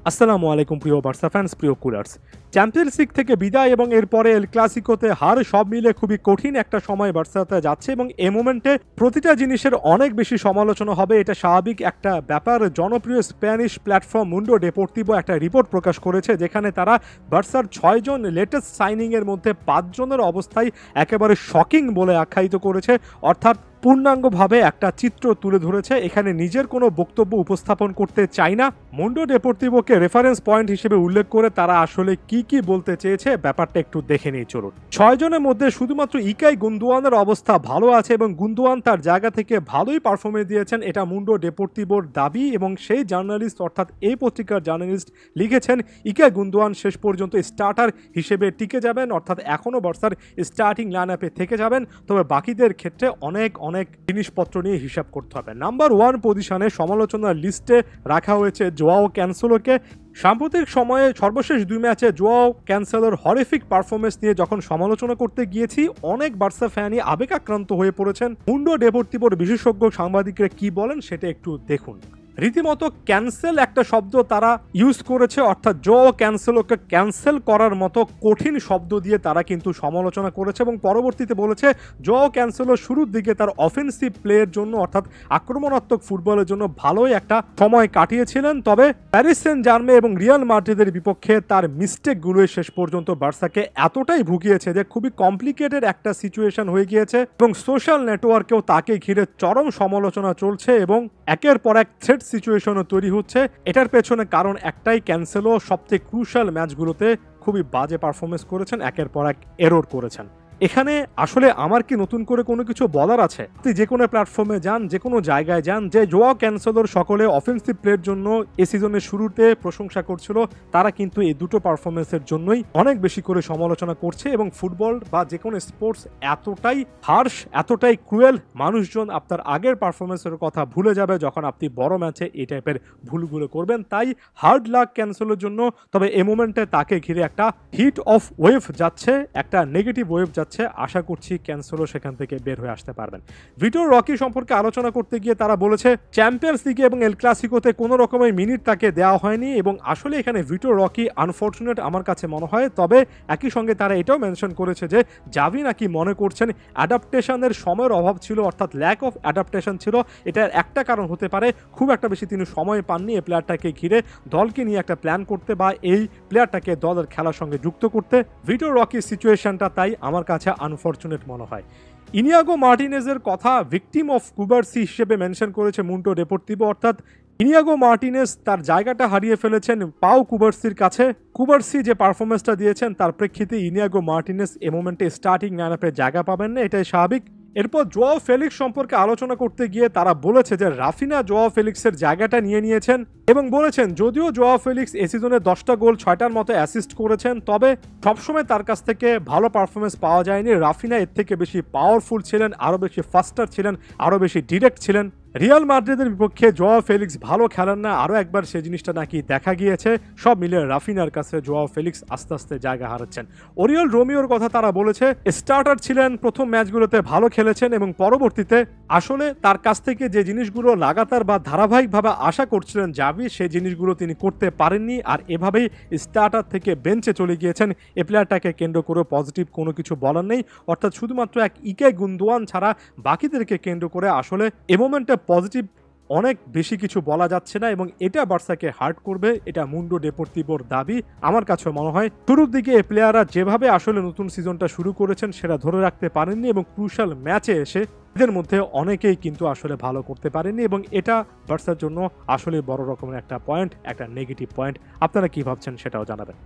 আসসালামু আলাইকুম প্রিয় বার্সা ফ্যান্স, প্রিয় কুলার্স। চ্যাম্পিয়ন্স লিগ থেকে বিদায় এবং এরপরে এল ক্লাসিকোতে হার সব মিলে খুবই কঠিন একটা সময় বার্সাতে যাচ্ছে এবং এই মোমেন্টে প্রতিটা জিনিসের অনেক বেশি সমালোচনা হবে, এটা স্বাভাবিক একটা ব্যাপার। জনপ্রিয় স্প্যানিশ প্ল্যাটফর্ম মুন্ডো ডেপোর্তিভো একটা রিপোর্ট প্রকাশ করেছে যেখানে তারা বার্সার 6 জন লেটেস্ট সাইনিংয়ের মধ্যে 5 জনের অবস্থায় একেবারে শকিং বলে আখ্যায়িত করেছে, অর্থাৎ পূর্ণাঙ্গভাবে একটা চিত্র তুলে ধরেছে। এখানে নিজের কোনো বক্তব্য উপস্থাপন করতে চাই না। মুন্ডো ডেপোর্তিভোকে রেফারেন্স পয়েন্ট হিসেবে উল্লেখ করে তারা আসলে কি বলতে চেয়েছে ব্যাপারটা একটু দেখে নিই চলুন। 6 জনের মধ্যে শুধুমাত্র ইকাই গুন্দোয়ানের অবস্থা ভালো আছে এবং গুন্দোয়ান তার জায়গা থেকে ভালোই পারফরমেন্স দিয়েছেন, এটা মুন্ডো ডেপোর্তিভোর দাবি। এবং সেই জার্নালিস্ট অর্থাৎ এই পত্রিকার জার্নালিস্ট লিখেছেন ইকাই গুন্দোয়ান শেষ পর্যন্ত স্টার্টার হিসেবে টিকে যাবেন, অর্থাৎ এখনও বার্সার স্টার্টিং লাইন আপে থেকে যাবেন। তবে বাকিদের ক্ষেত্রে অনেক জিনিসপত্র নিয়ে হিসাব করতে হবে। নাম্বার 1 পজিশনে সমালোচনার লিস্টে রাখা হয়েছে জোয়াও ক্যানসেলোকে। সাম্প্রতিক সময়ে সর্বশেষ 2 ম্যাচে জোয়াও ক্যানসেলোর হরিফিক পারফরমেন্স নিয়ে যখন সমালোচনা করতে গিয়েছি, অনেক বার্সা ফ্যানই আবেগাক্রান্ত হয়ে পড়েছেন। মুন্ডো ডেপোর্তিভোর বিশেষজ্ঞ সাংবাদিকরা কি বলেন সেটা একটু দেখুন। রীতিমতো ক্যান্সেল একটা শব্দ তারা ইউজ করেছে, অর্থাৎ জোয়াও ক্যানসেলোকে ক্যান্সেল করার মতো কঠিন শব্দ দিয়ে তারা কিন্তু সমালোচনা করেছে এবং পরবর্তীতে বলেছে জোয়াও ক্যানসেলো শুরুর দিকে তার অফেন্সিভ প্লেয়ের জন্য অর্থাৎ আক্রমণাত্মক ফুটবলের জন্য ভালোই একটা সময় কাটিয়েছিলেন, তবে প্যারিস সেন্ট জার্মে এবং রিয়াল মাদ্রিদের বিপক্ষে তার মিস্টেকগুলোই শেষ পর্যন্ত বার্সাকে এতটাই ভুগিয়েছে যে খুবই কমপ্লিকেটেড একটা সিচুয়েশন হয়ে গিয়েছে এবং সোশ্যাল নেটওয়ার্কেও তাকে ঘিরে চরম সমালোচনা চলছে এবং একের পর এক থ্রেট সিচুয়েশনও তৈরি হচ্ছে। এটার পেছনে কারণ একটাই, ক্যানসেলো সবচেয়ে ক্রুশাল ম্যাচগুলোতে খুবই বাজে পারফরমেন্স করেছেন, একের পর এক এরর করেছেন। এখানে আসলে আমার কি নতুন করে কোনো কিছু বলার আছে? আপনি যে কোনো প্ল্যাটফর্মে যান, যে কোনো জায়গায় যান, যে জোয়াও ক্যানসেলোর সকলে অফেন্সিভ প্লের জন্য এ সিজনের শুরুতে প্রশংসা করছিল, তারা কিন্তু এই দুটো পারফরমেন্সের জন্যই অনেক বেশি করে সমালোচনা করছে। এবং ফুটবল বা যে কোনো স্পোর্টস এতটাই হার্শ, এতটাই ক্রুয়েল, মানুষজন আপনার আগের পারফরমেন্সের কথা ভুলে যাবে যখন আপনি বড় ম্যাচে এই টাইপের ভুলগুলো করবেন। তাই হার্ড লাক ক্যানসেলোর জন্য। তবে এই মোমেন্টে তাকে ঘিরে একটা হিট অফ ওয়েভ যাচ্ছে, একটা নেগেটিভ ওয়েভ যাচ্ছে। আশা করছি ক্যানসেলো সেখান থেকে বের হয়ে আসতে পারবেন। ভিটোর রকি সম্পর্কে আলোচনা করতে গিয়ে তারা বলেছে চ্যাম্পিয়ন্স লিগে এবং এল ক্লাসিকোতে কোনো রকমের মিনিট তাকে দেওয়া হয়নি এবং আসলে এখানে ভিটোর রকি আনফর্চুনেট আমার কাছে মনে হয়। তবে একই সঙ্গে তারা এটাও মেনশন করেছে যে জাভি নাকি মনে করছেন অ্যাডাপ্টেশনের সময়ের অভাব ছিল, অর্থাৎ ল্যাক অফ অ্যাডাপ্টেশন ছিল। এটার একটা কারণ হতে পারে খুব একটা বেশি তিনি সময় পাননি এই প্লেয়ারটাকে ঘিরে দলকে নিয়ে একটা প্ল্যান করতে বা এই প্লেয়ারটাকে দলের খেলার সঙ্গে যুক্ত করতে। ভিটোর রকির সিচুয়েশনটা তাই আমার কাছে আনফর্চুনেট মনে হয়। ইনিয়াগো মার্টিনেজের কথা ভিকটিম অফ কুবার্সি হিসেবে মেনশন করেছে মুন্ডো ডেপোর্তিভো, অর্থাৎ ইনিয়াগো মার্টিনেজ তার জায়গাটা হারিয়ে ফেলেছেন পাও কুবার্সির কাছে। কুবার্সি যে পারফরমেন্সটা দিয়েছেন তার প্রেক্ষিতে ইনিয়াগো মার্টিনেজ এ মোমেন্টে স্টার্টিং লাইনআপে জায়গা পাবেন না, এটাই স্বাভাবিক। এরপর জোয়াও ফেলিক্স সম্পর্কে আলোচনা করতে গিয়ে তারা বলেছে যে রাফিনা জোয়াও ফেলিক্সের জায়গাটা নিয়ে নিয়েছেন এবং বলেছেন যদিও জোয়াও ফেলিক্স এ সিজনে 10টা গোল 6টার মতো অ্যাসিস্ট করেছেন, তবে সবসময় তার কাছ থেকে ভালো পারফরমেন্স পাওয়া যায়নি। রাফিনা এর থেকে বেশি পাওয়ারফুল ছিলেন, আরও বেশি ফাস্টার ছিলেন, আরও বেশি ডিরেক্ট ছিলেন। রিয়াল মাদ্রিদের বিপক্ষে জোয়াও ফেলিক্স ভালো খেলেন না, আরও একবার সেই জিনিসটা নাকি দেখা গিয়েছে। সব মিলে রাফিনার কাছে জোয়াও ফেলিক্স আস্তে আস্তে জায়গা হারাচ্ছেন। ওরিয়েল রোমিওর কথা তারা বলেছে স্টার্টার ছিলেন, প্রথম ম্যাচগুলোতে ভালো খেলেছেন এবং পরবর্তীতে আসলে তার কাছ থেকে যে জিনিসগুলো লাগাতার বা ধারাবাহিকভাবে আশা করছিলেন জাভি, সেই জিনিসগুলো তিনি করতে পারেননি। আর এভাবেই স্টার্টার থেকে বেঞ্চে চলে গিয়েছেন। এ প্লেয়ারটাকে কেন্দ্র করে পজিটিভ কোনো কিছু বলার নেই, অর্থাৎ শুধুমাত্র এক ইকে গুন্দোয়ান ছাড়া বাকিদেরকে কেন্দ্র করে আসলে এ মোমেন্টে পজিটিভ অনেক বেশি কিছু বলা যাচ্ছে না এবং এটা বার্সাকে হার্ট করবে, এটা মুন্ডো ডেপোর্তিভোর দাবি। আমার কাছে মনে হয় শুরুর দিকে এই প্লেয়াররা যেভাবে আসলে নতুন সিজনটা শুরু করেছেন সেটা ধরে রাখতে পারেননি এবং ক্রুশাল ম্যাচে এসে এদের মধ্যে অনেকেই কিন্তু আসলে ভালো করতে পারেননি এবং এটা বার্সার জন্য আসলে বড় রকমের একটা পয়েন্ট, একটা নেগেটিভ পয়েন্ট। আপনারা কি ভাবছেন সেটাও জানাবেন।